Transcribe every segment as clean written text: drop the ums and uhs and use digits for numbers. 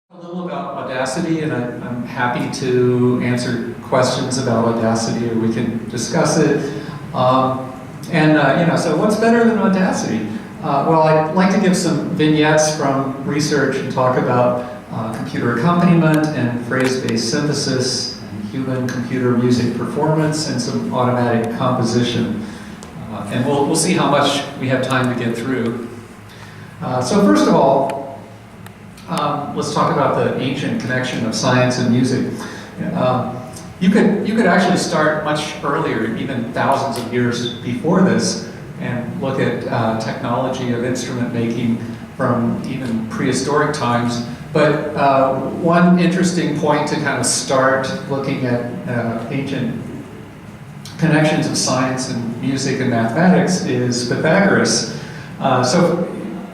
A little about Audacity, and I'm happy to answer questions about Audacity, or we can discuss it. So what's better than Audacity? Well, I'd like to give some vignettes from research and talk about computer accompaniment and phrase-based synthesis, and human-computer music performance, and some automatic composition. And we'll see how much we have time to get through. So first of all, let's talk about the ancient connection of science and music. You could actually start much earlier, even thousands of years before this, and look at technology of instrument making from even prehistoric times. But one interesting point to kind of start looking at ancient connections of science and music and mathematics is Pythagoras. So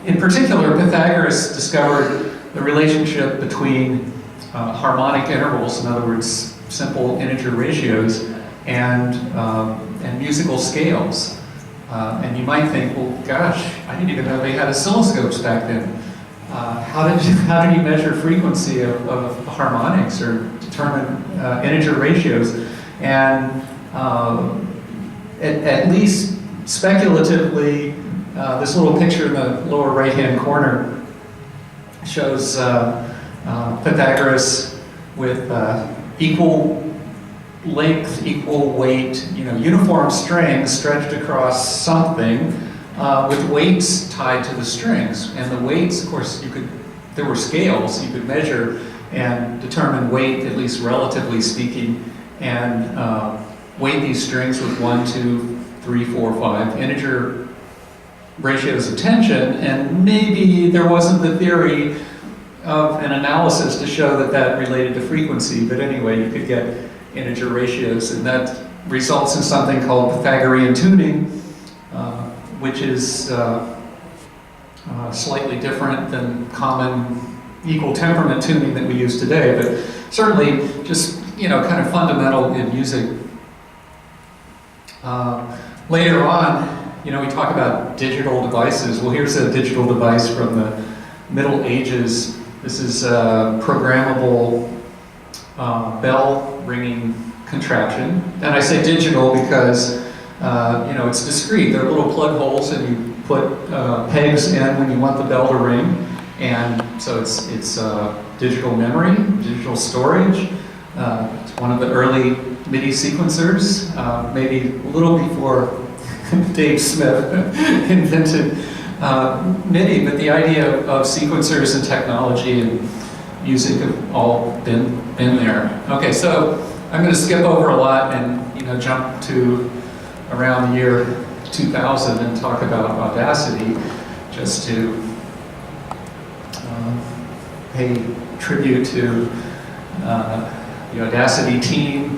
in particular, Pythagoras discovered the relationship between harmonic intervals, in other words, simple integer ratios, and musical scales. And you might think, well, gosh, I didn't even know they had oscilloscopes back then. How did you measure frequency of harmonics or determine integer ratios? And at least speculatively, this little picture in the lower right-hand corner shows Pythagoras with equal length, equal weight, uniform strings stretched across something with weights tied to the strings. And the weights, of course, there were scales you could measure and determine weight, at least relatively speaking, and weight these strings with 1, 2, 3, 4, 5 integer ratios of tension, and maybe there wasn't the theory of an analysis to show that related to frequency, but anyway, you could get integer ratios, and that results in something called Pythagorean tuning, which is slightly different than common equal temperament tuning that we use today, but certainly just kind of fundamental in music. Later on, we talk about digital devices. Well, here's a digital device from the Middle Ages. This is a programmable bell ringing contraption. And I say digital because, it's discrete. There are little plug holes, and you put pegs in when you want the bell to ring. And so it's digital memory, digital storage. It's one of the early MIDI sequencers, maybe a little before Dave Smith invented MIDI, but the idea of sequencers and technology and music have all been there. Okay, so I'm going to skip over a lot and jump to around the year 2000 and talk about Audacity, just to pay tribute to the Audacity team.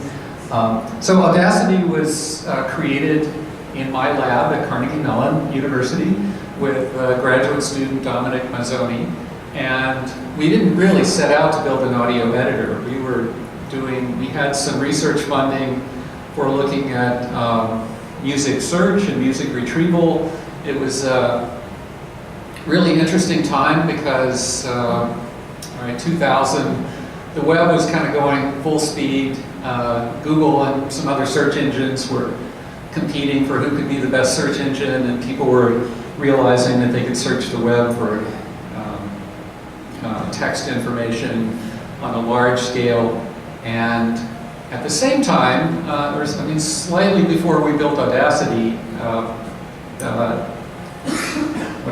So Audacity was created in my lab at Carnegie Mellon University with graduate student Dominic Mazzoni, and we didn't really set out to build an audio editor. We had some research funding for looking at music search and music retrieval. It was a really interesting time because 2000, the web was kind of going full speed. Google and some other search engines were competing for who could be the best search engine, and people were realizing that they could search the web for text information on a large scale. And at the same time, slightly before we built Audacity, what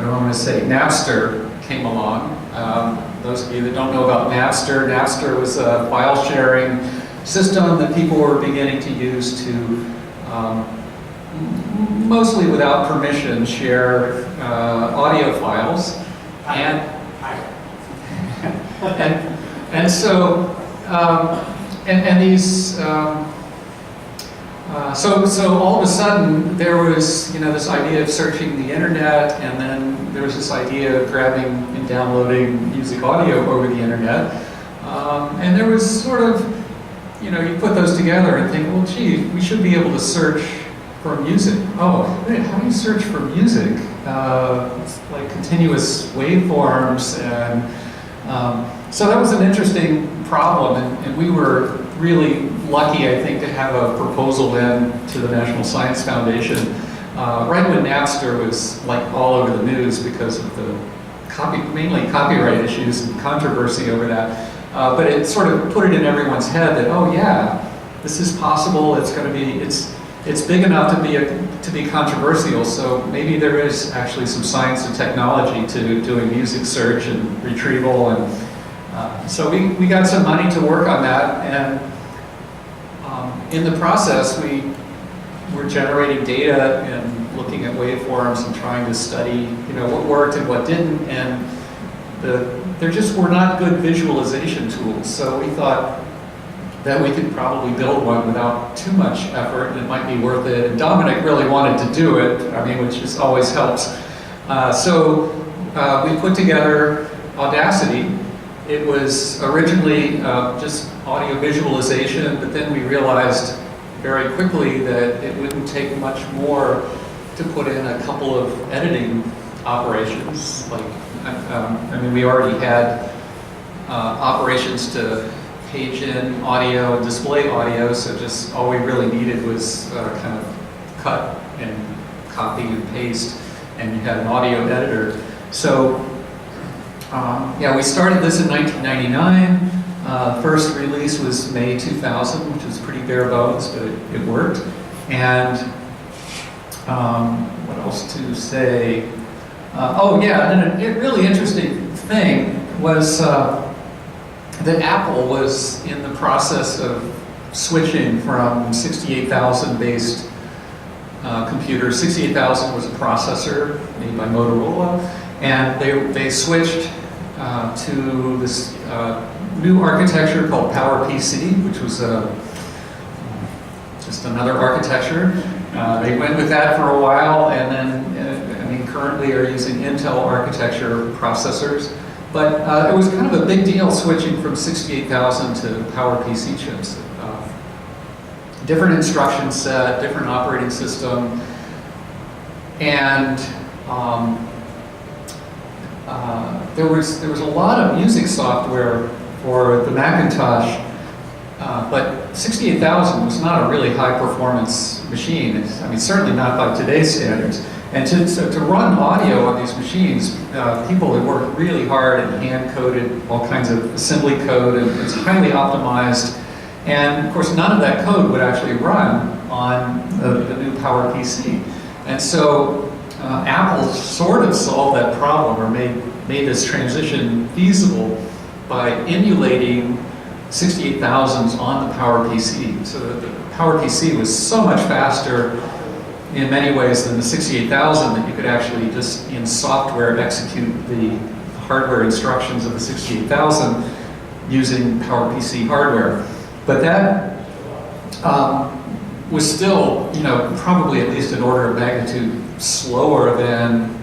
do I want to say, Napster came along. Those of you that don't know about Napster was a file sharing system that people were beginning to use to mostly without permission, share audio files, so all of a sudden there was this idea of searching the internet, and then there was this idea of grabbing and downloading music audio over the internet, and there was sort of you put those together and think, well, gee, we should be able to search for music. Oh, wait, how do you search for music? It's like continuous waveforms, and So that was an interesting problem, and we were really lucky, I think, to have a proposal in to the National Science Foundation right when Napster was like all over the news because of the mainly copyright issues and controversy over that. But it sort of put it in everyone's head that, oh yeah, this is possible. It's going to be, it's big enough to be controversial. So maybe there is actually some science and technology to doing music search and retrieval, and so we got some money to work on that. And in the process, we were generating data and looking at waveforms and trying to study, what worked and what didn't. And there just were not good visualization tools. So we thought that we could probably build one without too much effort, and it might be worth it. And Dominic really wanted to do it, which just always helps. So we put together Audacity. It was originally just audio visualization, but then we realized very quickly that it wouldn't take much more to put in a couple of editing operations. Like, we already had operations to page in audio and display audio, so just all we really needed was kind of cut and copy and paste, and you had an audio editor. So we started this in 1999. First release was May 2000, which was pretty bare bones, but it worked. And what else to say? And a really interesting thing was that Apple was in the process of switching from 68,000 based computers. 68,000 was a processor made by Motorola, and they switched to this new architecture called PowerPC, which was just another architecture. They went with that for a while, and then currently are using Intel architecture processors. But it was kind of a big deal switching from 68,000 to PowerPC chips. Different instruction set, different operating system, and there was a lot of music software for the Macintosh, but 68,000 was not a really high performance machine. Certainly not by today's standards. And to run audio on these machines, people had worked really hard and hand-coded all kinds of assembly code, and it's highly optimized. And of course, none of that code would actually run on the new PowerPC. And so Apple sort of solved that problem, or made this transition feasible by emulating 68,000s on the PowerPC. So the PowerPC was so much faster in many ways than the 68,000 that you could actually just in software execute the hardware instructions of the 68,000 using PowerPC hardware. But that was still, probably at least an order of magnitude slower than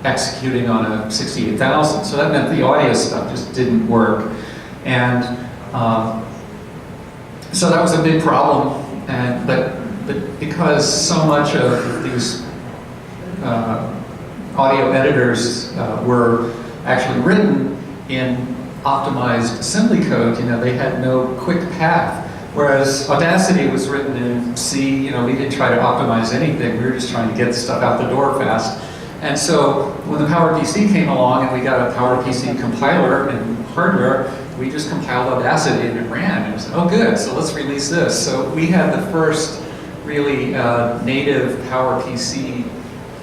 executing on a 68,000. So that meant the audio stuff just didn't work. And so that was a big problem. But because so much of these audio editors were actually written in optimized assembly code, they had no quick path. Whereas Audacity was written in C, we didn't try to optimize anything. We were just trying to get stuff out the door fast. And so when the PowerPC came along and we got a PowerPC compiler and hardware, we just compiled Audacity and it ran. And we said, oh good, so let's release this. So we had the first really native PowerPC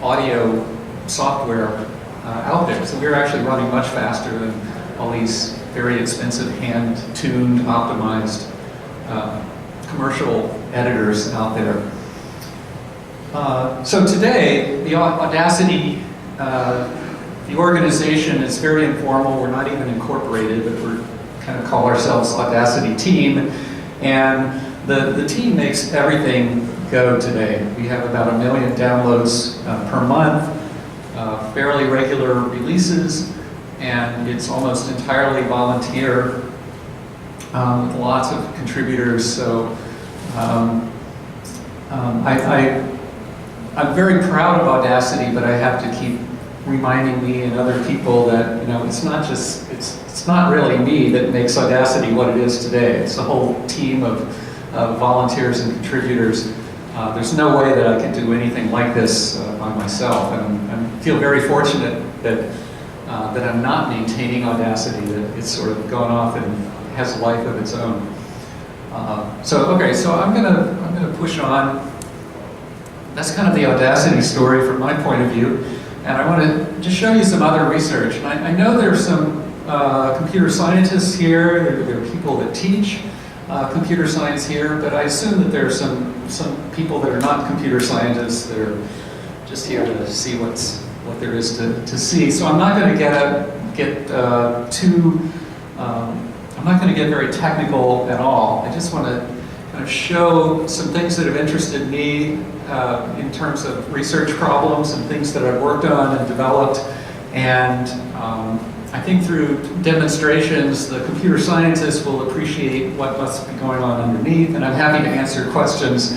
audio software out there. So we were actually running much faster than all these very expensive hand-tuned, optimized commercial editors out there. So today, the Audacity, the organization is very informal. We're not even incorporated, but we're kind of call ourselves Audacity Team. And the team makes everything go today. We have about 1 million downloads per month, fairly regular releases, and it's almost entirely volunteer with lots of contributors. So I'm very proud of Audacity, but I have to keep reminding me and other people that, you know, it's not really me that makes Audacity what it is today. It's a whole team of volunteers and contributors. There's no way that I could do anything like this by myself, and I feel very fortunate that I'm not maintaining Audacity, that it's sort of gone off and has a life of its own. So I'm gonna push on. That's kind of the Audacity story from my point of view, and I want to just show you some other research. And I know there's some computer scientists here. There are people that teach computer science here, but I assume that there are some people that are not computer scientists that are just here to see what there is to see. So I'm not going to I'm not going to get very technical at all. I just want to kind of show some things that have interested me in terms of research problems and things that I've worked on and developed. And I think through demonstrations, the computer scientists will appreciate what must be going on underneath, and I'm happy to answer questions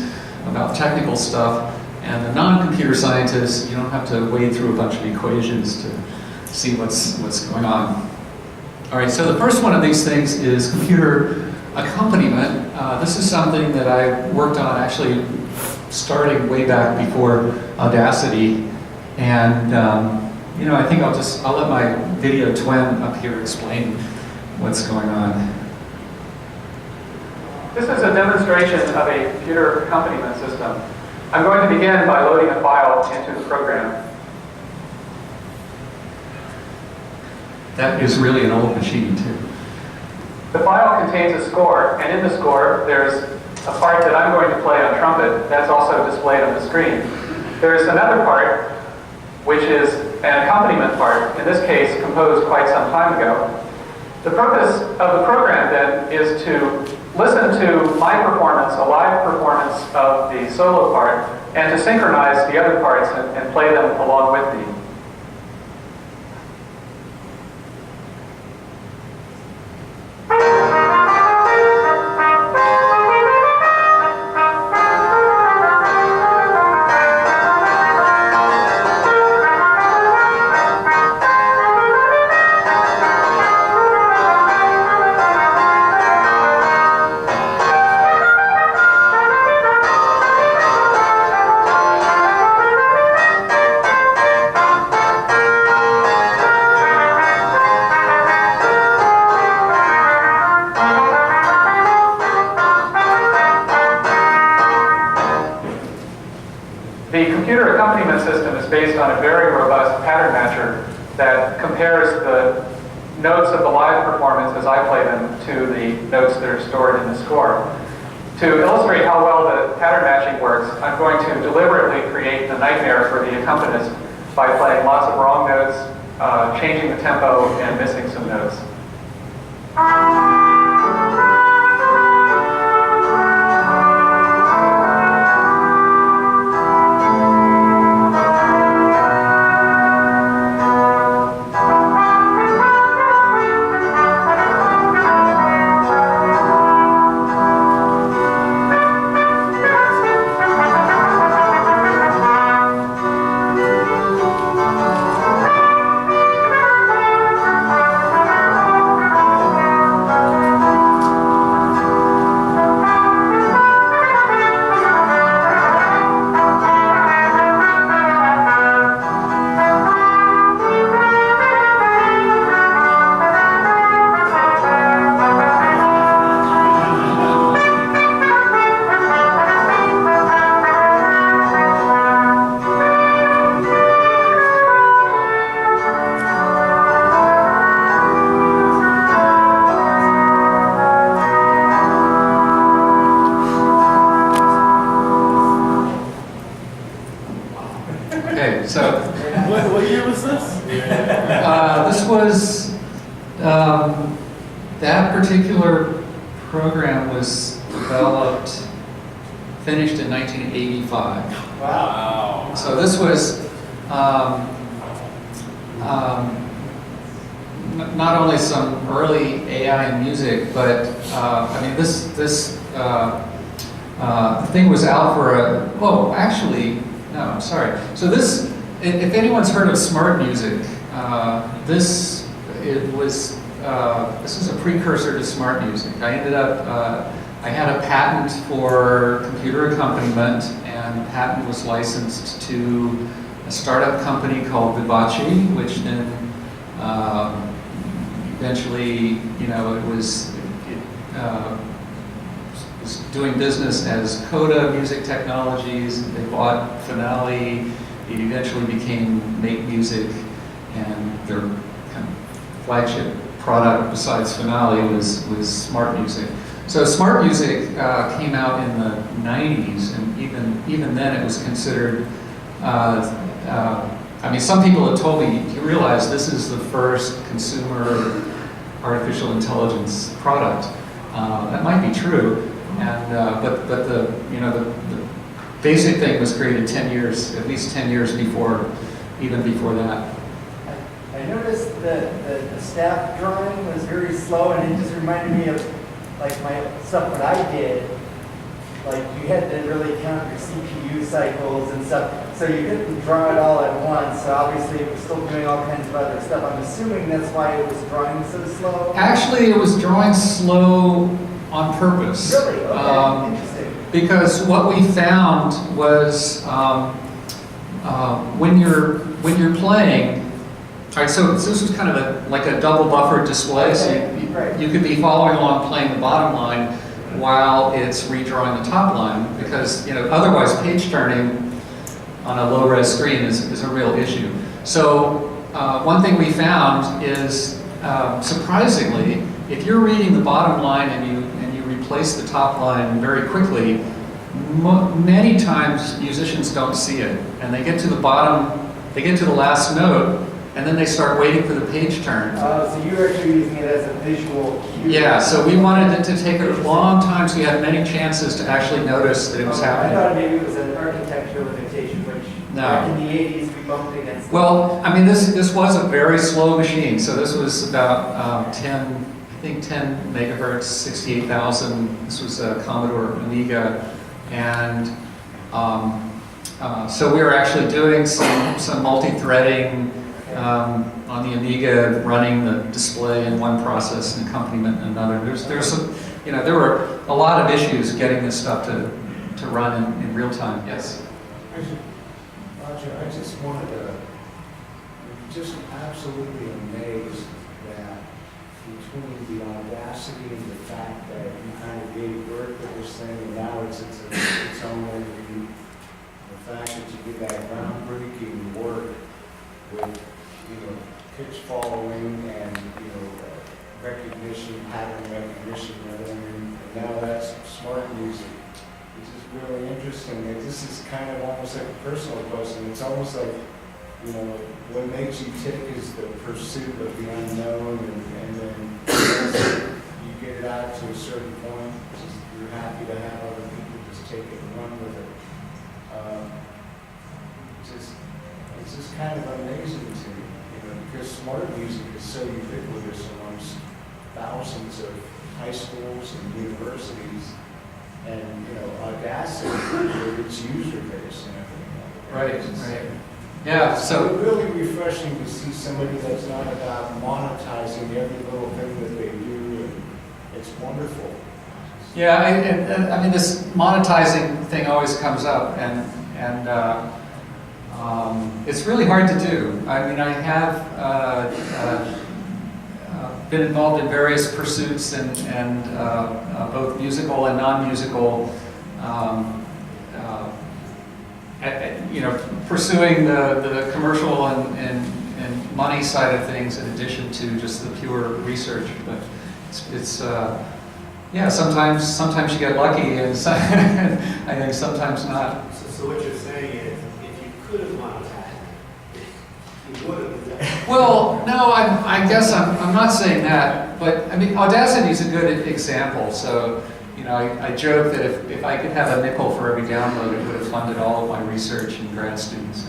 about technical stuff. And the non-computer scientists, you don't have to wade through a bunch of equations to see what's going on. All right, so the first one of these things is computer accompaniment. This is something that I worked on actually starting way back before Audacity, and you know, I think I'll let my video twin up here explain what's going on. This is a demonstration of a computer accompaniment system. I'm going to begin by loading a file into the program. That is really an old machine, too. The file contains a score, and in the score, there's a part that I'm going to play on trumpet. That's also displayed on the screen. There's another part, which is an accompaniment part, in this case composed quite some time ago. The purpose of the program then is to listen to my performance, a live performance of the solo part, and to synchronize the other parts and play them along with me. The computer accompaniment system is based on a very robust pattern matcher that compares the notes of the live performance as I play them to the notes that are stored in the score. To illustrate how well the pattern matching works, I'm going to deliberately create the nightmare for the accompanist by playing lots of wrong notes, changing the tempo, and missing some notes. Okay, so what year was this? this was that particular program was developed, finished in 1985. Wow. So this was not only some early AI music, but I mean this thing was out for a, oh, actually, no, I'm sorry. So this if anyone's heard of smart music, this is a precursor to smart music. I ended up, I had a patent for computer accompaniment, and the patent was licensed to a startup company called Vivace, which then eventually, it was doing business as Coda Music Technologies. They bought Finale. It eventually became Make Music, and their kind of flagship product besides Finale was Smart Music. So Smart Music came out in the 90s, and even then it was considered, some people have told me, you realize this is the first consumer artificial intelligence product. That might be true, and but the basic thing was created 10 years, at least 10 years before, even before that. I noticed that the staff drawing was very slow, and it just reminded me of like my stuff that I did. Like you had to really count your CPU cycles and stuff, so you couldn't draw it all at once. So obviously it was still doing all kinds of other stuff. I'm assuming that's why it was drawing so slow. Actually, it was drawing slow on purpose. Really? Okay. Interesting. Because what we found was when you're playing. All right, so this was kind of like a double buffered display, so you could be following along playing the bottom line while it's redrawing the top line, because otherwise page turning on a low-res screen is a real issue. So one thing we found is, surprisingly, if you're reading the bottom line and you replace the top line very quickly, many times musicians don't see it, and they get to the bottom, they get to the last note, and then they start waiting for the page turn. So you were actually using it as a visual cue. Yeah, so we wanted it to take a long time, so we had many chances to actually notice that it was happening. I thought maybe it was an architectural limitation, which back in the 80s we bumped against. Well, this was a very slow machine, so this was about 10 megahertz, 68,000. This was a Commodore Amiga, and so we were actually doing some multi-threading on the Amiga, running the display in one process and accompaniment in another. There's some, there were a lot of issues getting this stuff to run in real time. Yes. Roger, I just wanted to, I'm just absolutely amazed that between the audacity and the fact that you kind of gave birth to this thing and now it's its own entity, the fact that you did that groundbreaking work with pitch following and recognition, pattern recognition, and now that's smart music. This is really interesting. This is kind of almost like a personal question. It's almost like what makes you tick is the pursuit of the unknown, and then you get it out to a certain point. You're happy to have other people just take it and run with it. It's just kind of amazing to me. Because smart music is so ubiquitous amongst thousands of high schools and universities, and Audacity with its user base and everything. Right. Yeah. So it's really refreshing to see somebody that's not about monetizing every little thing that they do, and it's wonderful. Yeah, this monetizing thing always comes up, and it's really hard to do. I have been involved in various pursuits and both musical and non-musical, pursuing the commercial and money side of things in addition to just the pure research. But it's sometimes you get lucky, and I think sometimes not. So what you're saying is, if you could have monetized it, you would have done it. Well, no, I guess I'm not saying that, but Audacity is a good example. So, I joke that if I could have a nickel for every download, it would have funded all of my research and grad students,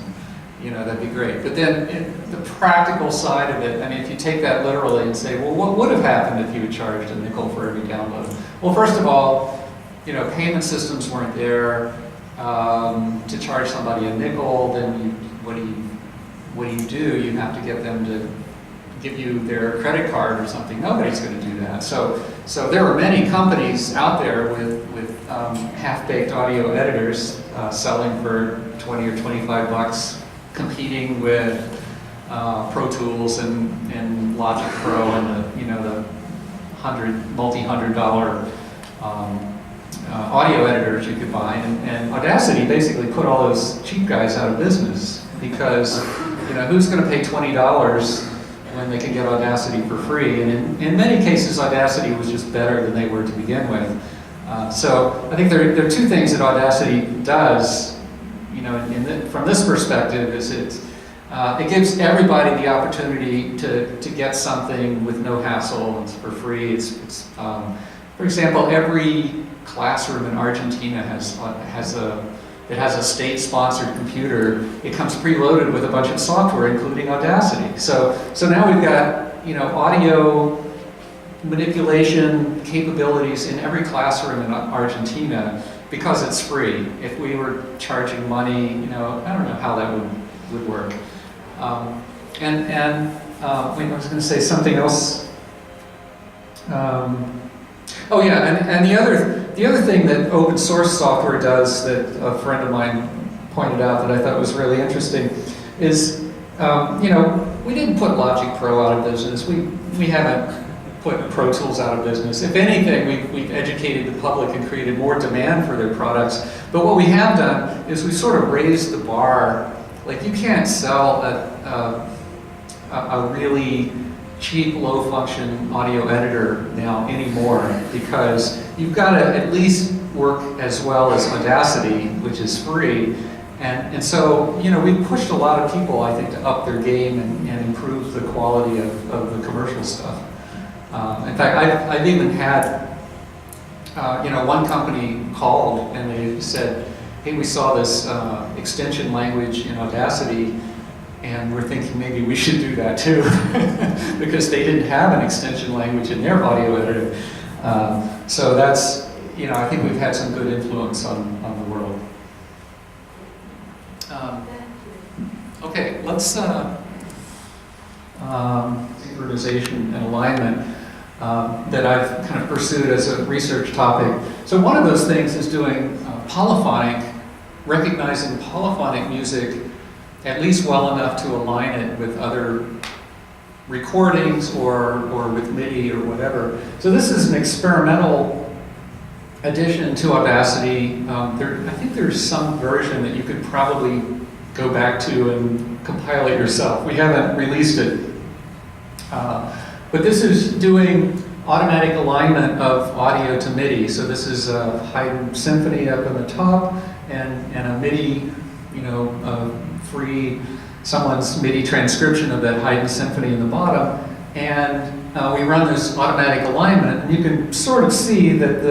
and that'd be great. But then the practical side of it, if you take that literally and say, well, what would have happened if you had charged a nickel for every download? Well, first of all, payment systems weren't there to charge somebody a nickel. Then what do? You have to get them to give you their credit card or something. Nobody's going to do that. So there are many companies out there with half-baked audio editors selling for 20 or 25 bucks, competing with Pro Tools and Logic Pro and the multi-$100 audio editors you could buy, and Audacity basically put all those cheap guys out of business, because who's going to pay $20 when they can get Audacity for free? And in many cases, Audacity was just better than they were to begin with. So I think there are two things that Audacity does, from this perspective, is it gives everybody the opportunity to get something with no hassle and for free. For example, every classroom in Argentina has a state-sponsored computer. It comes preloaded with a bunch of software, including Audacity. So now we've got audio manipulation capabilities in every classroom in Argentina because it's free. If we were charging money, I don't know how that would work. Wait, I was going to say something else. Oh yeah, and the other thing that open source software does that a friend of mine pointed out that I thought was really interesting is, we didn't put Logic Pro out of business. We haven't put Pro Tools out of business. If anything, we've educated the public and created more demand for their products. But what we have done is we sort of raised the bar. Like, you can't sell a really cheap, low-function audio editor now anymore, because you've got to at least work as well as Audacity, which is free. And so, we've pushed a lot of people, I think, to up their game and improve the quality of the commercial stuff. In fact, I've even had, one company called and they said, hey, we saw this extension language in Audacity, and we're thinking maybe we should do that too, because they didn't have an extension language in their audio editor. So that's, I think we've had some good influence on the world. Okay, let's synchronization and alignment that I've kind of pursued as a research topic. So one of those things is doing polyphonic, recognizing polyphonic music at least well enough to align it with other recordings or with MIDI or whatever. So this is an experimental addition to Audacity. I think there's some version that you could probably go back to and compile it yourself. We haven't released it. But this is doing automatic alignment of audio to MIDI. So this is a Haydn symphony up in the top and a MIDI, free, someone's MIDI transcription of that Haydn symphony in the bottom. And we run this automatic alignment, and you can sort of see that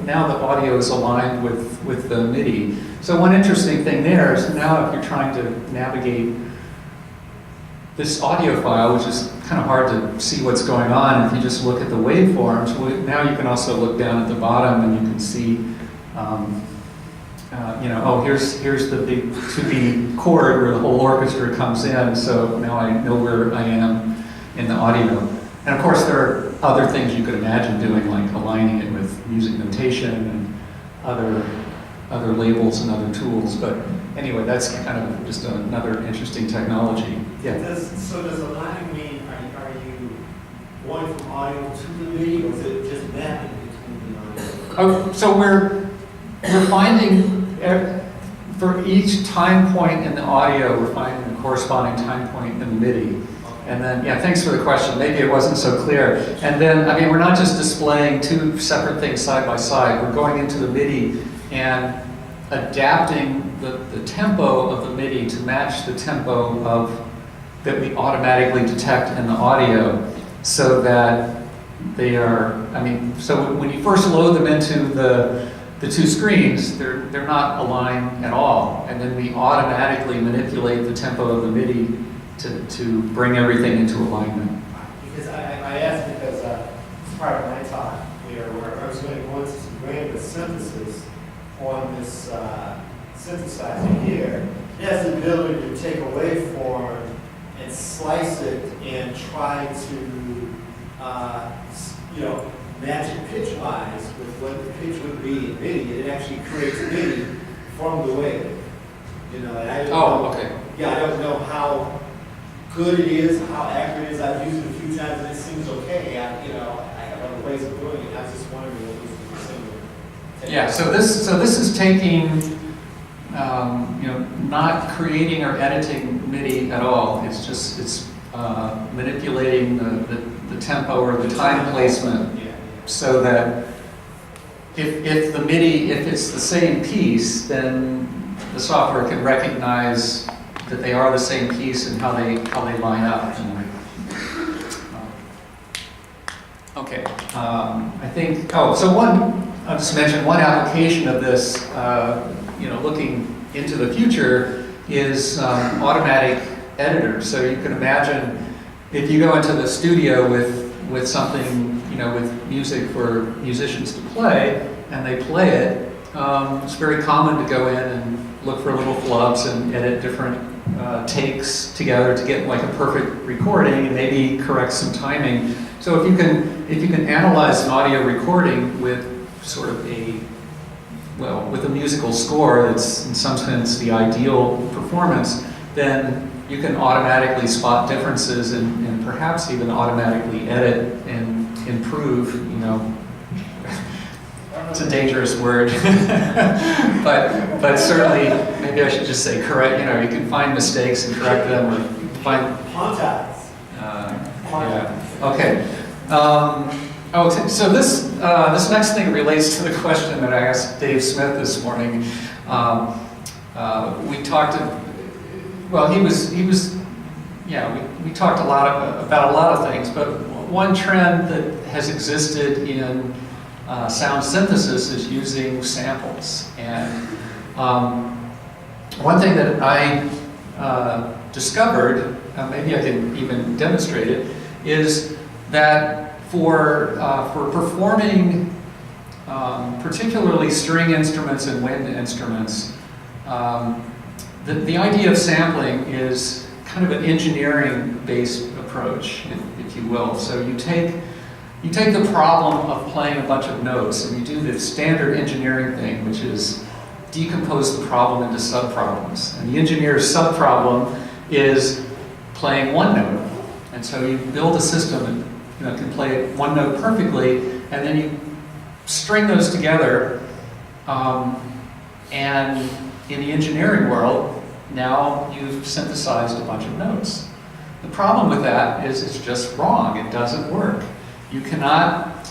now the audio is aligned with the MIDI. So one interesting thing there is now if you're trying to navigate this audio file, which is kind of hard to see what's going on, if you just look at the waveforms, now you can also look down at the bottom and you can see, here's the big 2B chord where the whole orchestra comes in, so now I know where I am in the audio. And of course there are other things you could imagine doing, like aligning it with music notation and other labels and other tools, but anyway, that's kind of just another interesting technology. Yeah. Does aligning mean, are you going from audio to the MIDI, or is it just mapping between the audio? So we're finding, for each time point in the audio, we're finding a corresponding time point in the MIDI. And then, yeah, thanks for the question. Maybe it wasn't so clear. And then, we're not just displaying two separate things side by side. We're going into the MIDI and adapting the tempo of the MIDI to match the tempo that we automatically detect in the audio, so that they are, so when you first load them into the two screens, they're not aligned at all. And then we automatically manipulate the tempo of the MIDI to bring everything into alignment. Because I asked because it's part of my talk where I was going to go into some granular synthesis on this synthesizer here. It has the ability to take a waveform slice it and try to, match it pitch-wise with what the pitch would be in MIDI, it actually creates MIDI from the wave. And I don't know, okay. yeah, I don't know how good it is, how accurate it is. I've used it a few times and it seems okay. I have other ways of doing it. I was just wondering what was the single. Yeah, so this is taking, not creating or editing MIDI at all. It's manipulating the tempo or the time placement, so that if the MIDI, if it's the same piece, then the software can recognize that they are the same piece and how they line up. Okay, I think. Oh, so I'll just mention one application of this. Looking into the future is automatic editors. So you can imagine if you go into the studio with something, with music for musicians to play, and they play it, it's very common to go in and look for little flubs and edit different takes together to get like a perfect recording and maybe correct some timing. So if you can analyze an audio recording with sort of with a musical score that's in some sense the ideal performance, then you can automatically spot differences and perhaps even automatically edit and improve, it's a dangerous word, but certainly, maybe I should just say correct, you can find mistakes and correct them, or find... Contacts. Yeah, okay. So this next thing relates to the question that I asked Dave Smith this morning. We talked, we talked a lot about a lot of things, but one trend that has existed in sound synthesis is using samples. And one thing that I discovered, maybe I can even demonstrate it, is that for performing particularly string instruments and wind instruments, the idea of sampling is kind of an engineering-based approach, if you will. So you take the problem of playing a bunch of notes and you do the standard engineering thing, which is decompose the problem into subproblems. And the engineer's subproblem is playing one note. And so you build a system that can play one note perfectly, and then you string those together. And in the engineering world, now you've synthesized a bunch of notes. The problem with that is it's just wrong. It doesn't work. You cannot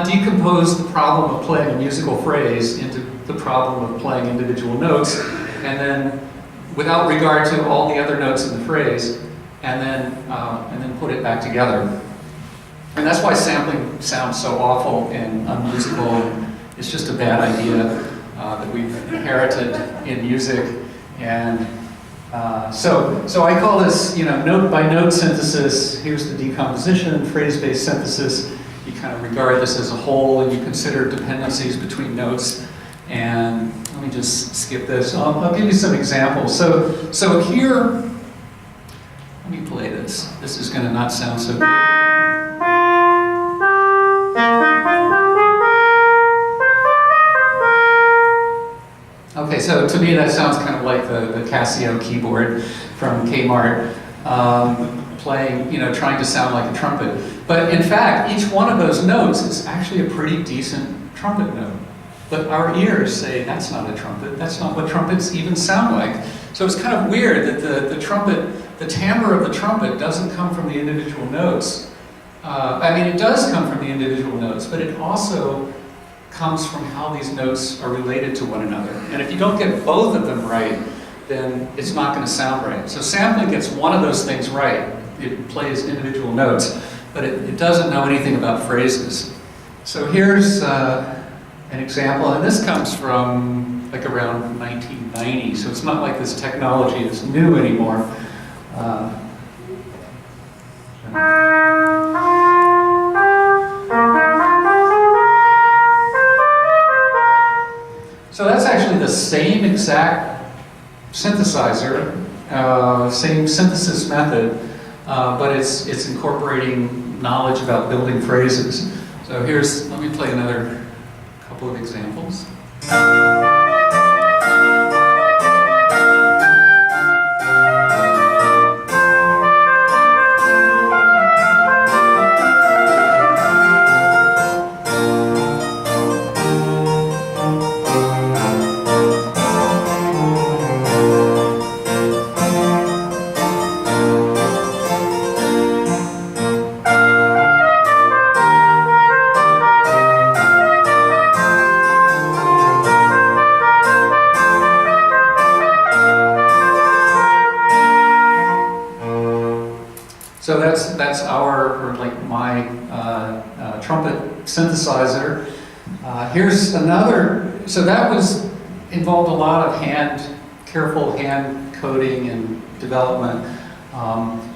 decompose the problem of playing a musical phrase into the problem of playing individual notes, and then, without regard to all the other notes in the phrase, and then put it back together. And that's why sampling sounds so awful and unmusical. And it's just a bad idea that we've inherited in music. And so I call this, note by note synthesis. Here's the decomposition, phrase-based synthesis. You kind of regard this as a whole, and you consider dependencies between notes. And let me just skip this. I'll give you some examples. So here, let me play this. This is going to not sound so good. Okay, so to me that sounds kind of like the Casio keyboard from Kmart, playing, trying to sound like a trumpet. But in fact, each one of those notes is actually a pretty decent trumpet note. But our ears say, that's not a trumpet, that's not what trumpets even sound like. So it's kind of weird that the trumpet, the timbre of the trumpet doesn't come from the individual notes. It does come from the individual notes, but it also comes from how these notes are related to one another. And if you don't get both of them right, then it's not going to sound right. So sampling gets one of those things right. It plays individual notes, but it doesn't know anything about phrases. So here's an example, and this comes from like around 1990, so it's not like this technology is new anymore. So that's actually the same exact synthesizer same synthesis method, but it's incorporating knowledge about building phrases. So let me play another couple of examples. So that's my trumpet synthesizer. Here's another. So that involved a lot of careful hand coding and development.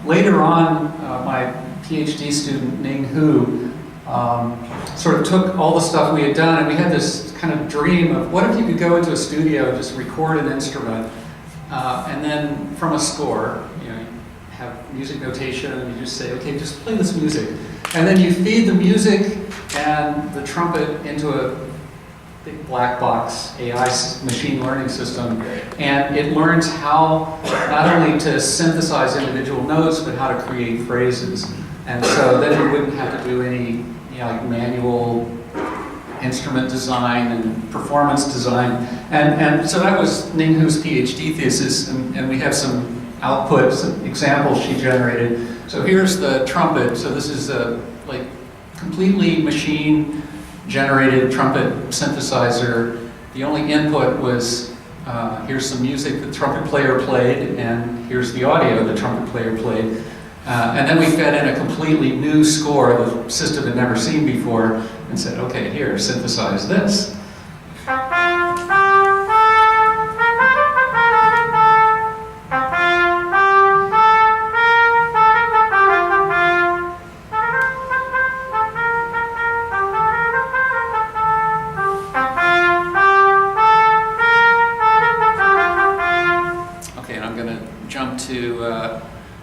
Later on, my PhD student Ning Hu sort of took all the stuff we had done, and we had this kind of dream of what if you could go into a studio and just record an instrument, and then from a score, have music notation, and you just say, okay, just play this music. And then you feed the music and the trumpet into a big black box AI machine learning system, and it learns how not only to synthesize individual notes, but how to create phrases. And so then we wouldn't have to do any like manual instrument design and performance design. And so that was Ning Hu's PhD thesis, and we have some output, some examples she generated. So here's the trumpet. So this is a completely machine generated trumpet synthesizer. The only input was here's some music the trumpet player played, and here's the audio the trumpet player played. And then we fed in a completely new score the system had never seen before, and said, okay, here, synthesize this.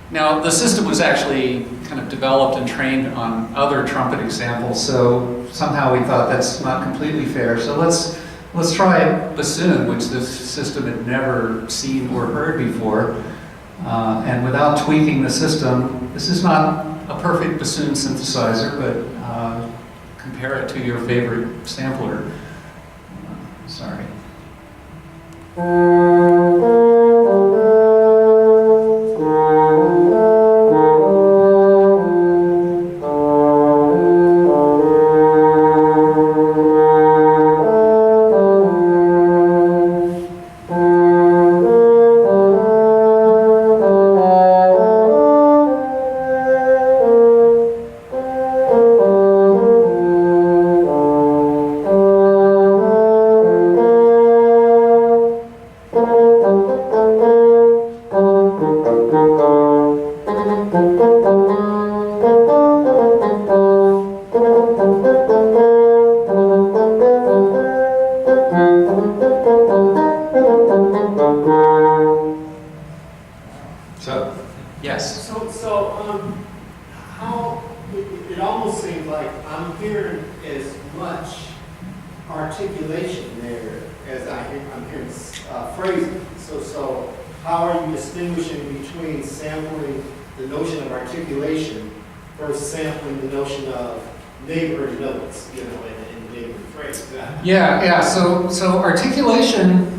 Now, the system was actually kind of developed and trained on other trumpet examples, so somehow we thought that's not completely fair. So let's try Bassoon, which this system had never seen or heard before. And without tweaking the system, this is not a perfect Bassoon synthesizer, but compare it to your favorite sampler. Sorry. How it almost seems like I'm hearing as much articulation there as I'm hearing phrasing. So how are you distinguishing between sampling the notion of articulation versus sampling the notion of neighboring notes, in neighboring phrases? Yeah. So articulation.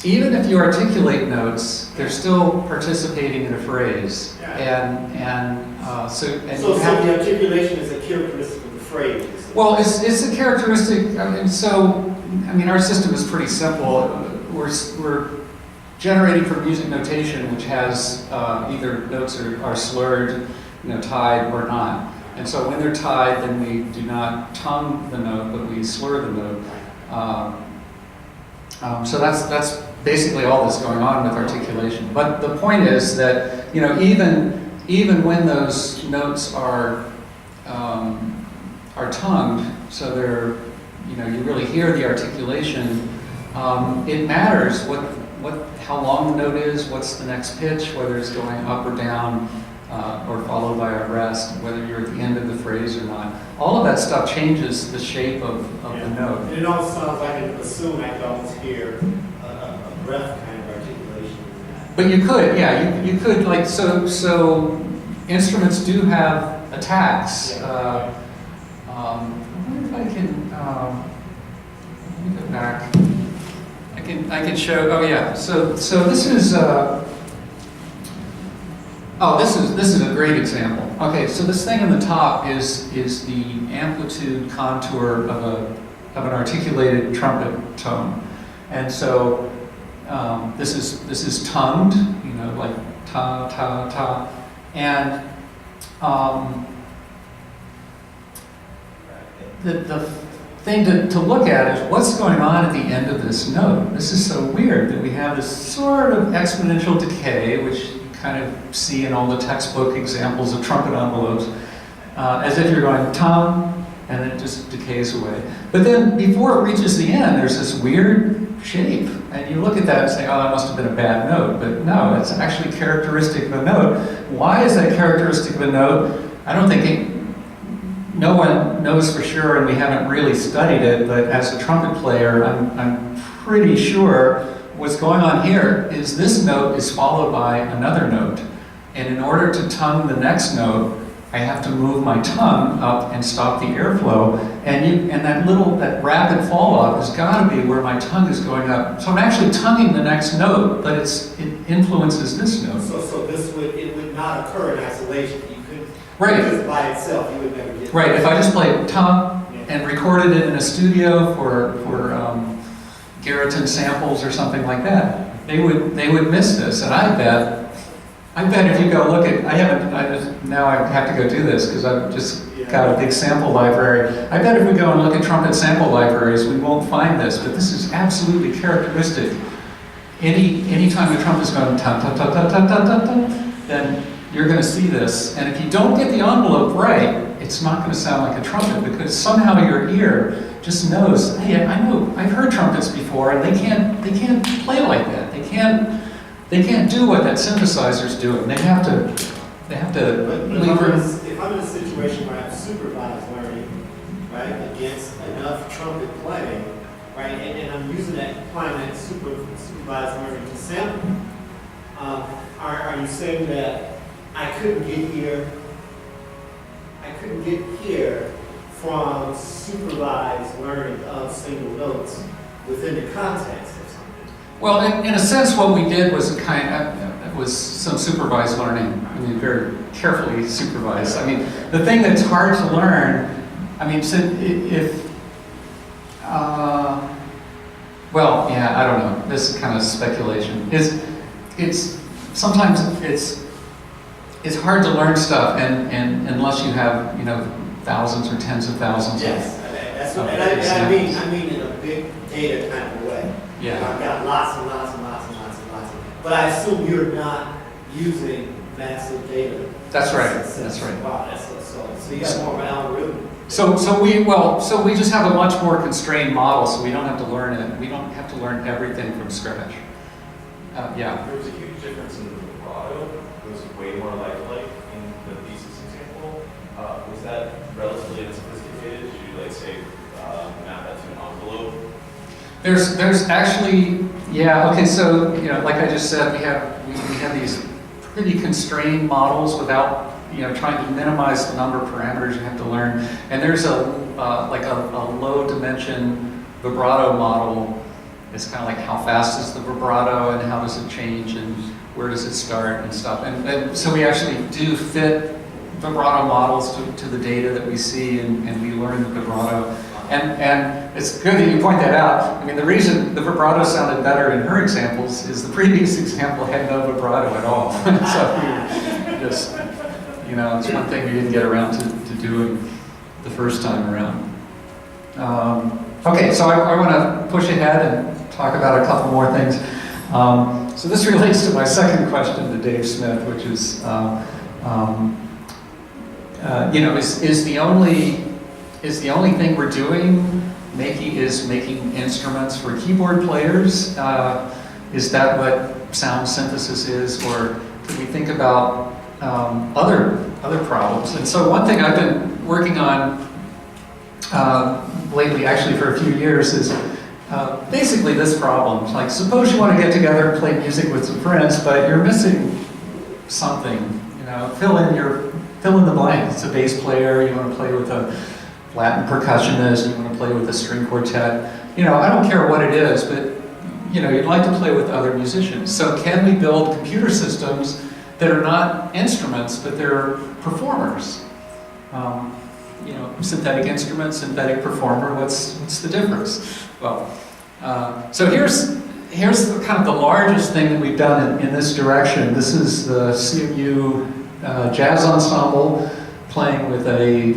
Even if you articulate notes, they're still participating in a phrase, so the articulation is a characteristic of the phrase. Well, it's a characteristic. Our system is pretty simple. We're generating from music notation, which has either notes are slurred, tied or not. And so when they're tied, then we do not tongue the note, but we slur the note. So that's basically all that's going on with articulation. But the point is that even when those notes are tongued, so they're you really hear the articulation. it matters how long the note is, what's the next pitch, whether it's going up or down, or followed by a rest, whether you're at the end of the phrase or not. All of that stuff changes the shape of the note. And it almost sounds like in the bassoon, I could almost hear a breath kind of articulation in that. But you could, yeah, you could, like, so instruments do have attacks. Yeah. I wonder if I can, let me go back. I can show, oh yeah, so this is, this is a great example. Okay, so this thing in the top is the amplitude contour of an articulated trumpet tone. And so this is tongued, you know, like ta, ta, ta. And the thing to look at is what's going on at the end of this note. This is so weird that we have this sort of exponential decay, which you kind of see in all the textbook examples of trumpet envelopes, as if you're going tum, and it just decays away. But then before it reaches the end, there's this weird shape. And you look at that and say, oh, that must have been a bad note. But no, it's actually characteristic of a note. Why is that characteristic of a note? I don't think no one knows for sure, and we haven't really studied it, but as a trumpet player, I'm pretty sure what's going on here is this note is followed by another note. And in order to tongue the next note, I have to move my tongue up and stop the airflow. And that rapid fall off has got to be where my tongue is going up. So I'm actually tonguing the next note, but it influences this note. So it would not occur in isolation. You could Right. just by itself, you would never get Right, if I just played tongue and recorded it in a studio for Garriton samples or something like that, they would miss this. And I bet if you go look at, now I have to go do this because I've just got a big sample library. I bet if we go and look at trumpet sample libraries, we won't find this, but this is absolutely characteristic. Any time the trumpet's going ta ta ta ta ta ta ta ta, then you're going to see this. And if you don't get the envelope right, it's not going to sound like a trumpet because somehow your ear just knows, hey, I've heard trumpets before, and they can't play like that. They can't do what that synthesizer's doing. They have to If I'm in a situation where I have supervised learning, right, against enough trumpet playing, right, and I'm using applying that supervised learning to sample, are you saying that I couldn't get here from supervised learning of single notes within the context of something? Well, in a sense, what we did was was some supervised learning. I mean, very carefully supervised. I mean, the thing that's hard to learn, I mean, so well, yeah, I don't know. This is kind of speculation. Sometimes it's hard to learn stuff, and unless you have thousands or tens of thousands. Yes, that's what I mean in a big data kind of way. Yeah. I've got lots and lots and lots and lots and lots of, but I assume you're not using massive data. That's right. That's right. Wow, so you got more of an algorithm. So we just have a much more constrained model, so we don't have to learn it. We don't have to learn everything from scratch. Yeah. There was a huge difference in the vibrato. It was way more lifelike in the thesis example. Was that relatively unsophisticated? Did you say map that to an envelope? There's actually, yeah, okay, so like I just said, we have these pretty constrained models without trying to minimize the number of parameters you have to learn. And there's a low dimension vibrato model. It's kind of like how fast is the vibrato and how does it change and where does it start and stuff. And so we actually do fit vibrato models to the data that we see, and we learn the vibrato. And it's good that you point that out. I mean, the reason the vibrato sounded better in her examples is the previous example had no vibrato at all. So we just, it's one thing we didn't get around to doing the first time around. Okay, so I want to push ahead and talk about a couple more things. So this relates to my second question to Dave Smith, which is, is the only thing we're doing making instruments for keyboard players. Is that what sound synthesis is, or do we think about other problems? And so one thing I've been working on lately, actually for a few years, is basically this problem. Like, suppose you want to get together and play music with some friends, but you're missing something. You know, fill in the blank. It's a bass player. You want to play with a Latin percussionist. You want to play with a string quartet. You know, I don't care what it is, but you know, you'd like to play with other musicians. So can we build computer systems that are not instruments, but they're performers? You know, synthetic instrument, synthetic performer, what's the difference? Well, so here's the, kind of the largest thing that we've done in this direction. This is the CMU Jazz Ensemble playing with a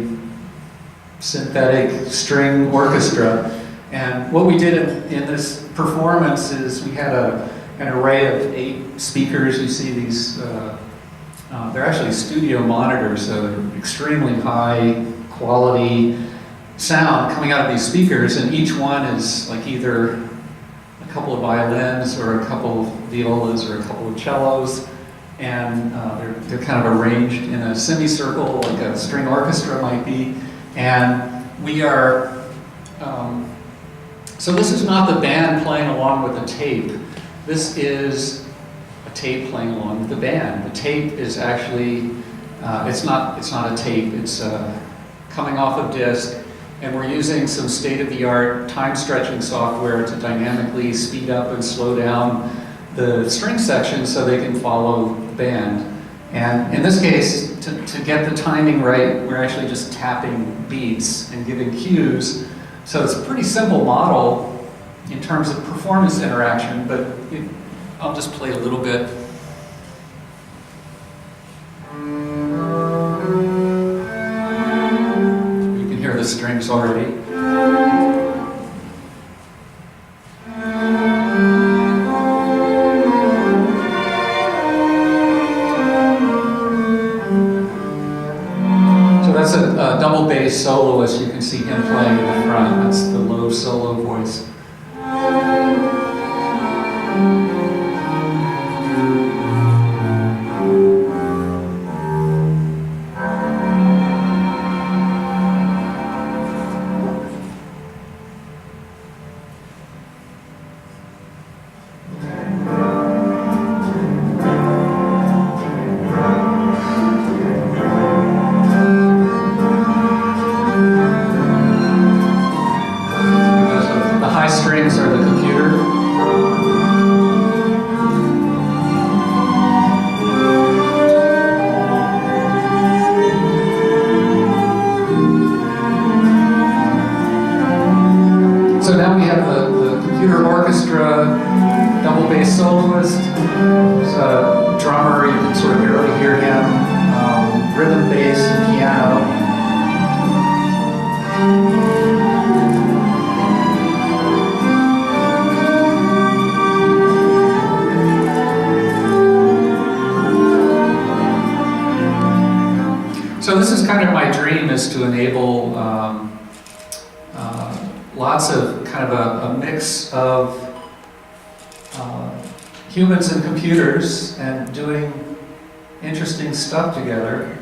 synthetic string orchestra. And what we did in this performance is we had an array of 8 speakers. You see these, they're actually studio monitors, so they're extremely high quality sound coming out of these speakers, and each one is like either a couple of violins or a couple of violas or a couple of cellos, and they're kind of arranged in a semicircle like a string orchestra might be. And we are, so this is not the band playing along with a tape. This is a tape playing along with the band. The tape is actually, it's not a tape, it's coming off of disk, and we're using some state-of-the-art time-stretching software to dynamically speed up and slow down the string section so they can follow the band. And in this case, to get the timing right, we're actually just tapping beats and giving cues. So it's a pretty simple model in terms of performance interaction, but I'll just play a little bit. You can hear the strings already. That's a double bass soloist. You can see him playing in the front. That's the low solo voice. To enable lots of kind of a mix of humans and computers and doing interesting stuff together.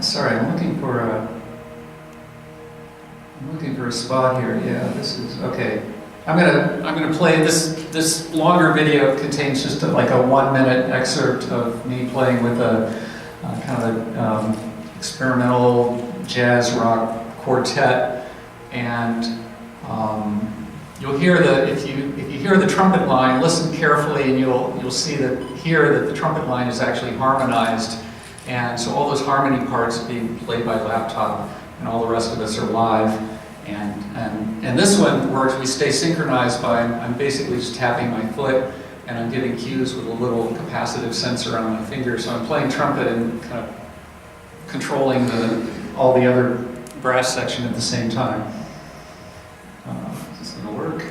Sorry, I'm looking for a spot here. Yeah, this is okay. I'm gonna play this longer video. Contains just like a 1-minute excerpt of me playing with a kind of a experimental jazz rock quartet, and you'll hear that if you hear the trumpet line, listen carefully, and you'll see that the trumpet line is actually harmonized, and so all those harmony parts are being played by laptop, and all the rest of us are live. And this one works. We stay synchronized by I'm basically just tapping my foot, and I'm giving cues with a little capacitive sensor on my finger. So I'm playing trumpet and kind of controlling all the other brass section at the same time. Is this going to work?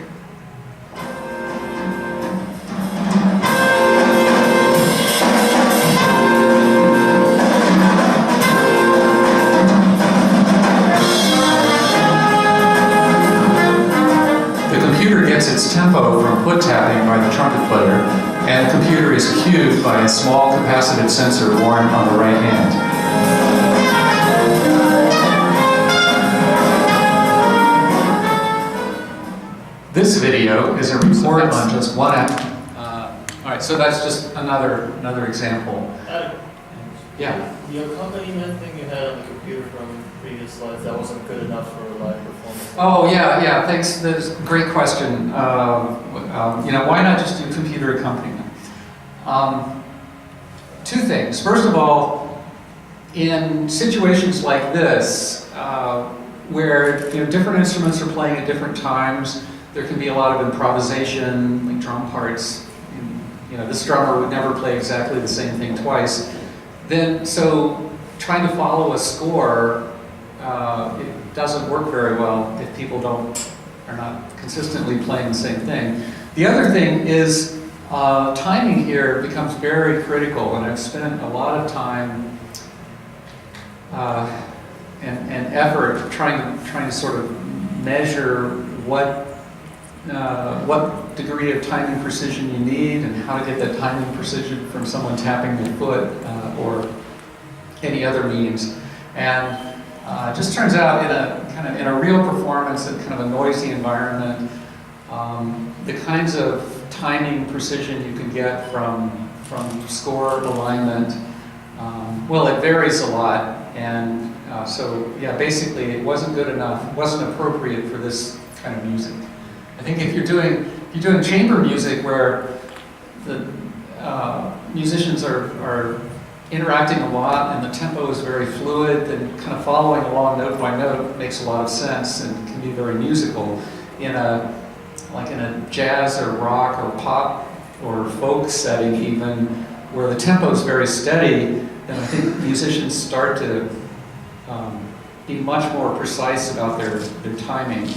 trumpet player, and the computer is cued by a small capacitive sensor worn on the right hand. This video is a report on just one app. All right, so that's just another example. Yeah. The accompaniment thing you had on the computer from previous slides, that wasn't good enough for live performance. Oh yeah, thanks. That's a great question. Why not just do computer accompaniment? Two things. First of all, in situations like this, where different instruments are playing at different times, there can be a lot of improvisation, like drum parts. This drummer would never play exactly the same thing twice. So trying to follow a score, it doesn't work very well if people are not consistently playing the same thing. The other thing is timing here becomes very critical, and I've spent a lot of time and effort trying to sort of measure what degree of timing precision you need and how to get that timing precision from someone tapping their foot or any other means. And it just turns out in a real performance in kind of a noisy environment, the kinds of timing precision you can get from score alignment, it varies a lot. And basically it wasn't good enough, it wasn't appropriate for this kind of music. I think if you're doing chamber music where the musicians are interacting a lot and the tempo is very fluid, then kind of following along note by note makes a lot of sense and can be very musical. In a jazz or rock or pop or folk setting even, where the tempo is very steady, then I think musicians start to be much more precise about their timing.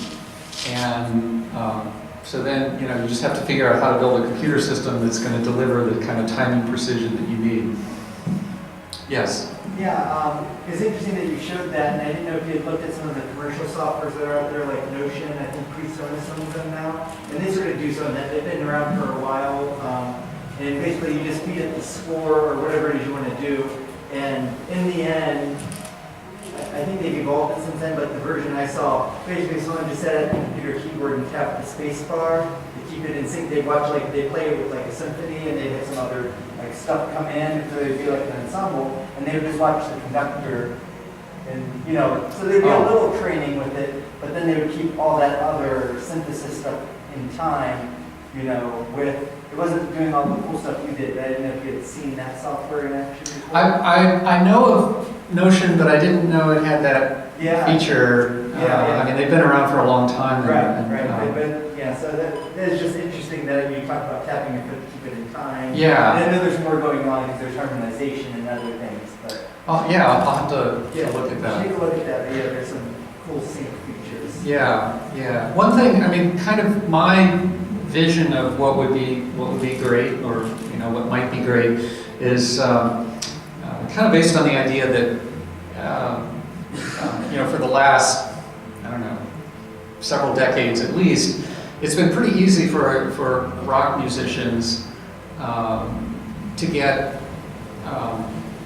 And so then, you just have to figure out how to build a computer system that's going to deliver the kind of timing precision that you need. Yes? Yeah, it's interesting that you showed that, and I didn't know if you had looked at some of the commercial softwares that are out there, like Notion. I think Presona is some of them now. And they sort of do some of that. They've been around for a while. And basically, you just feed it the score or whatever it is you want to do. And in the end, I think they've evolved it since then, but the version I saw, basically someone just sat at the computer keyboard and tapped the space bar to keep it in sync. They'd watch, they play it with a symphony, and they'd have some other stuff come in, so they'd be like an ensemble, and they would just watch the conductor, and so there'd be a little training with it, but then they would keep all that other synthesis stuff in time, it wasn't doing all the cool stuff you did, but I didn't know if you had seen that software in action before. I know of Notion, but I didn't know it had that feature. I mean, they've been around for a long time. Right. So that is just interesting that you talk about tapping your foot to keep it in time. Yeah. And I know there's more going on because there's harmonization and other things, but. I'll have to look at that. Take a look at that. Yeah, there's some cool sync features. Yeah. One thing, I mean, kind of my vision of what would be great, or what might be great, is kind of based on the idea that for the last, I don't know, several decades at least, it's been pretty easy for rock musicians to get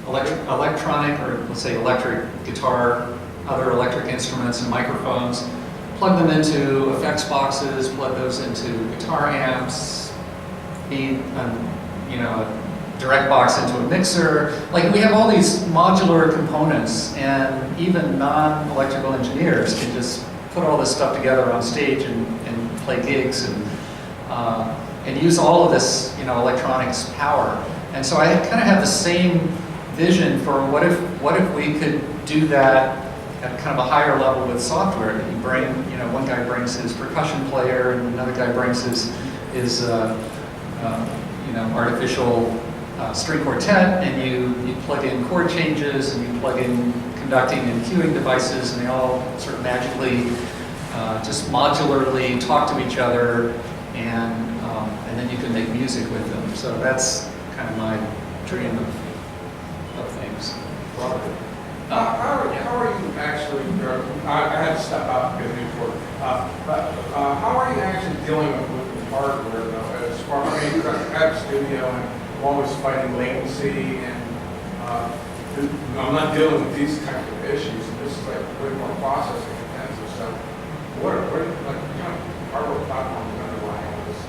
electronic, or let's say electric guitar, other electric instruments and microphones, plug them into effects boxes, plug those into guitar amps, feed a direct box into a mixer. We have all these modular components, and even non-electrical engineers can just put all this stuff together on stage and play gigs and use all of this electronics power. And so I kind of have the same vision for what if we could do that at kind of a higher level with software. That you bring, one guy brings his percussion player, and another guy brings his artificial string quartet, and you plug in chord changes, and you plug in conducting and cueing devices, and they all sort of magically, just modularly talk to each other, and then you can make music with them. So that's kind of my dream of things. Robert. How are you actually, I had to step out and get a new word, but how are you actually dealing with the hardware, though, as far, I mean, at studio, and I'm always fighting latency, and I'm not dealing with these types of issues, and this is like way more processing intensive, so what are like, you know, hardware platforms underlying this?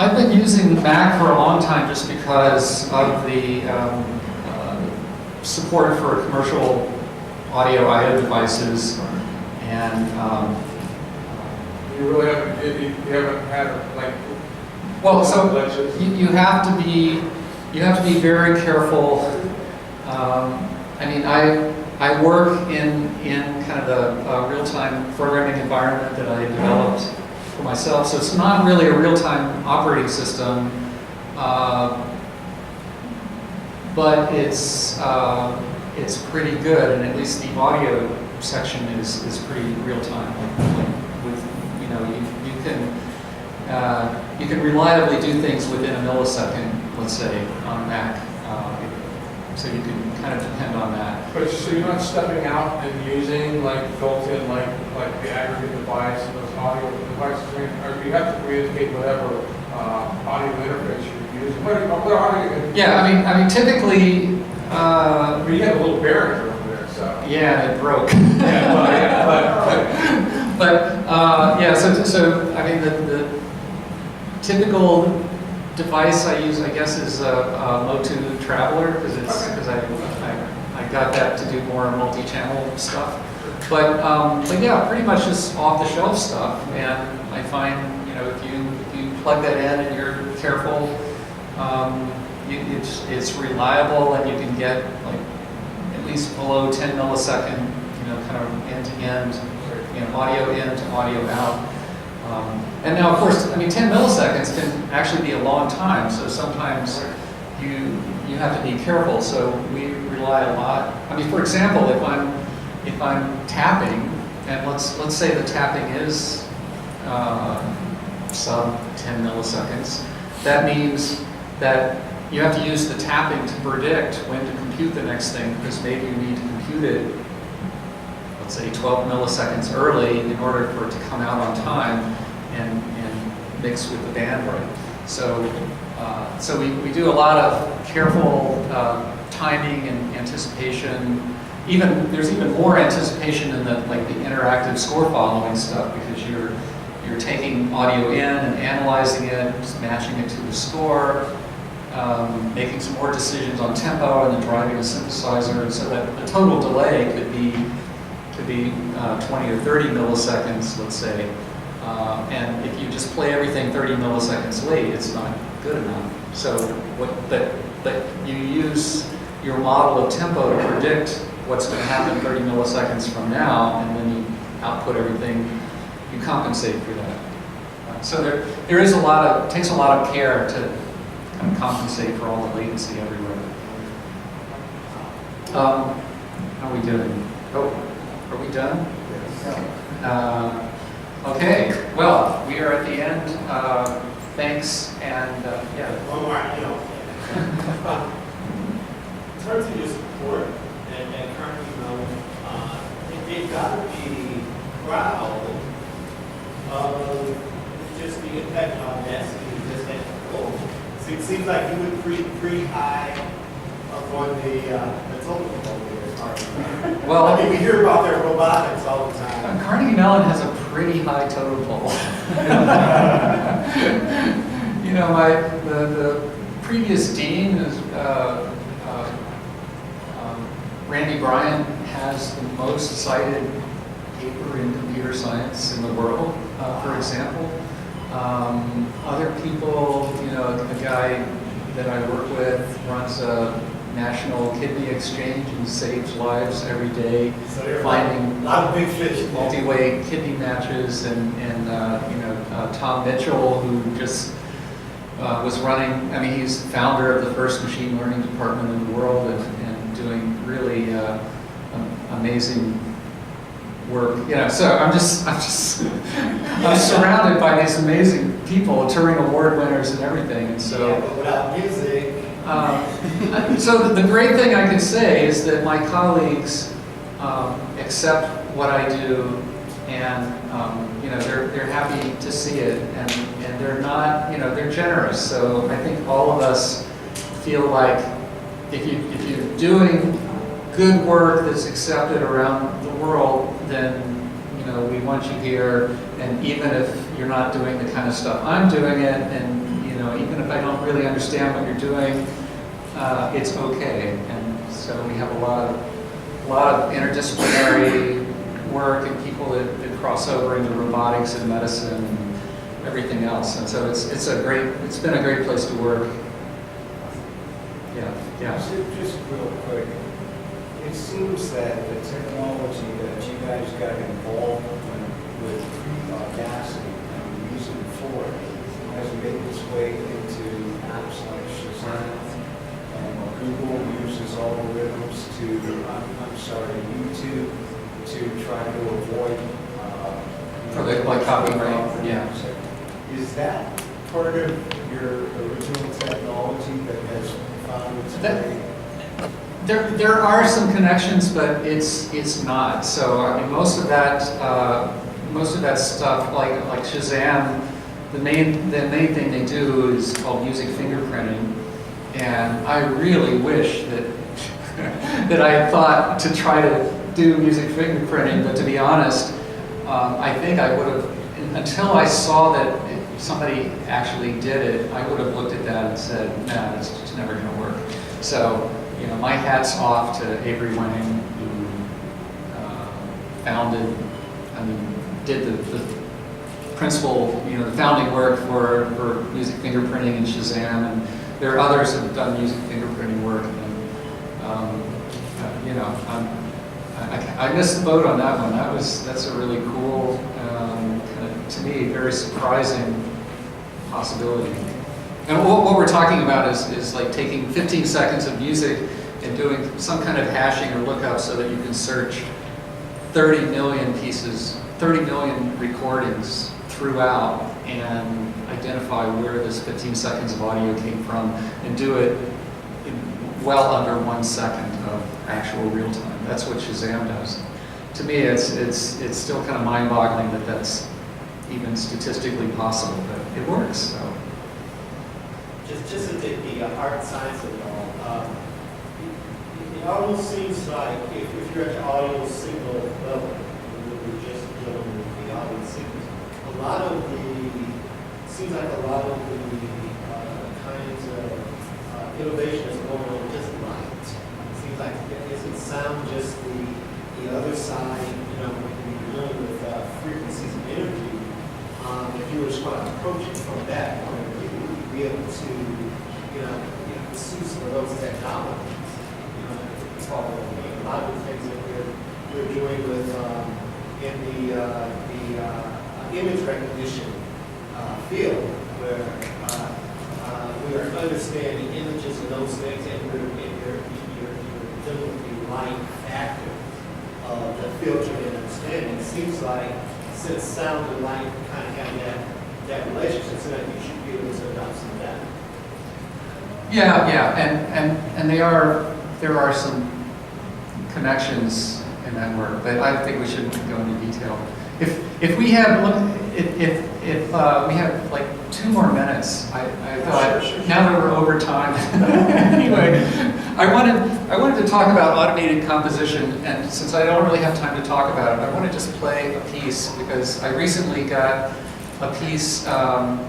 I've been using Mac for a long time just because of the support for commercial audio I/O devices, and You really haven't, you haven't had like, well, so glitches? you have to be very careful. I mean, I work in kind of the real-time programming environment that I developed for myself, so it's not really a real-time operating system, but it's pretty good, and at least the audio section is pretty real-time. Like with, you know, you can reliably do things within a millisecond, let's say, on Mac. So you can kind of depend on that. But so you're not stepping out and using like built-in like the aggregate device and those audio devices, I mean, or you have to communicate whatever audio interface you're using. What audio? Yeah, I mean, typically. But you have a little bearing over there, so. Yeah, it broke. Yeah, well, yeah, But so I mean, the typical device I use, I guess, is a Motu Traveler, because I got that to do more multi-channel stuff. But yeah, pretty much just off-the-shelf stuff. And I find, you know, if you plug that in and you're careful, it's reliable, and you can get like at least below 10 millisecond, you know, kind of end-to-end, you know, audio in to audio out. And now, of course, I mean, 10 milliseconds can actually be a long time, so sometimes you have to be careful. So we rely a lot. I mean, for example, if I'm tapping, and let's say the tapping is sub 10 milliseconds, that means that you have to use the tapping to predict when to compute the next thing, because maybe you need to compute it, let's say 12 milliseconds early in order for it to come out on time and mix with the band rate. So we do a lot of careful timing and anticipation. There's even more anticipation in the interactive score following stuff, because you're taking audio in and analyzing it, just matching it to the score, making some more decisions on tempo, and then driving a synthesizer, and so that the total delay could be 20 or 30 milliseconds, let's say. And if you just play everything 30 milliseconds late, it's not good enough. So but you use your model of tempo to predict what's going to happen 30 milliseconds from now, and then you output everything, you compensate for that. So there is takes a lot of care to kind of compensate for all the latency everywhere. How are we doing? Oh, are we done? Yes. Okay, well, we are at the end. Thanks, and yeah. One more, you know. In terms of your support and currently, you know, they've got to be proud of just the impact on Audacity just at all. So it seems like you would pretty high up on the total over there. Well, I mean, we hear about their robotics all the time. Carnegie Mellon has a pretty high totem pole. You know, the previous dean is Randy Bryan has the most cited paper in computer science in the world, for example. Other people, you know, a guy that I work with runs a national kidney exchange and saves lives every day, So they're finding a lot of big fish. multi-way kidney matches, and you know, Tom Mitchell, who just was running, I mean, he's the founder of the first machine learning department in the world, and doing really amazing work. You know, so I'm surrounded by these amazing people, Turing Award winners and everything, and so. Yeah, but without music. So the great thing I can say is that my colleagues accept what I do, and they're happy to see it, and they're not, they're generous. So I think all of us feel like if you're doing good work that's accepted around the world, then we want you here. And even if you're not doing the kind of stuff I'm doing it, and even if I don't really understand what you're doing, it's okay. And so we have a lot of interdisciplinary work and people that cross over into robotics and medicine and everything else. And so it's been a great place to work. Yeah. Just real quick, it seems that the technology that you guys got involved with Audacity and the reason for it has made its way into apps like Shazam, and Google uses algorithms YouTube to try to avoid For the copyright, yeah. Is that part of your original technology that has found its way? There are some connections, but it's not. So I mean, most of that stuff, like Shazam, the main thing they do is called music fingerprinting, and I really wish that that I had thought to try to do music fingerprinting. But to be honest, I think I would have, until I saw that somebody actually did it, I would have looked at that and said, nah, it's just never going to work. So, my hat's off to Avery Wang, who did the principal, the founding work for music fingerprinting and Shazam, and there are others that have done music fingerprinting work. And, I missed the boat on that one. That's a really cool, to me, very surprising possibility. And what we're talking about is like taking 15 seconds of music and doing some kind of hashing or lookup so that you can search 30 million pieces, 30 million recordings throughout and identify where this 15 seconds of audio came from and do it in well under 1 second of actual real time. That's what Shazam does. To me, it's still kind of mind-boggling that that's even statistically possible, but it works. So. Just to take the art science of it all, it almost seems like if you're at the audio signal level, we're just dealing with the audio signals, seems like a lot of the kinds of innovation that's going on just light. It seems like it doesn't sound just the other side, when you're dealing with frequencies of energy. If you were just going to approach it from that point of view, you'd be able to, pursue some of those technologies. It's all a lot of the things that we're doing with in the image recognition field, where we are understanding images and those things, and you're dealing with the light factor of the filtering and understanding. It seems like since sound and light kind of have that relationship, so that you should be able to adopt some of that. Yeah, and there are some connections in that work, but I think we shouldn't go into detail. If we have we have like 2 more minutes, I thought sure. Now that we're over time. Anyway, I wanted to talk about automated composition, and since I don't really have time to talk about it, I want to just play a piece because I recently got a piece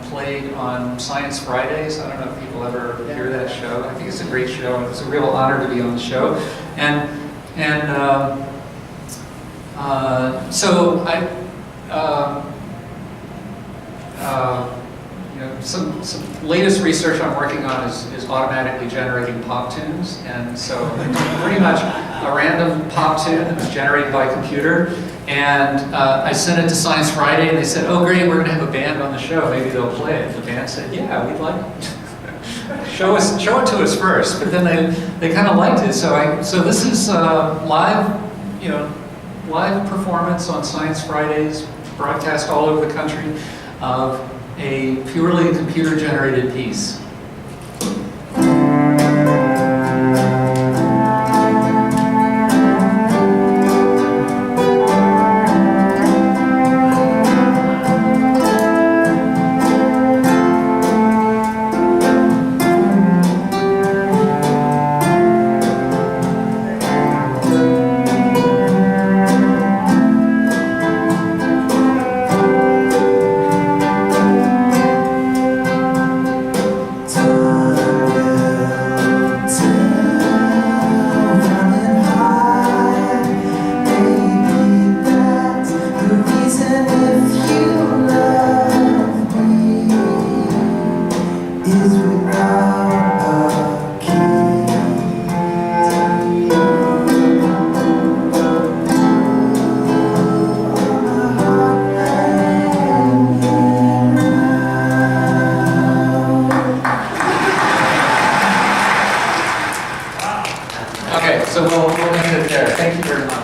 played on Science Fridays. I don't know if people ever hear that show. I think it's a great show, and it's a real honor to be on the show. So some latest research I'm working on is automatically generating pop tunes, and so pretty much a random pop tune that was generated by computer, and I sent it to Science Friday, and they said, "Oh, great, we're going to have a band on the show. Maybe they'll play it." The band said, "Yeah, we'd like it. show it to us first." But then they kind of liked it, so this is live performance on Science Fridays, broadcast all over the country, of a purely computer-generated piece. keys without a key. Okay, so we'll end it there. Thank you very much.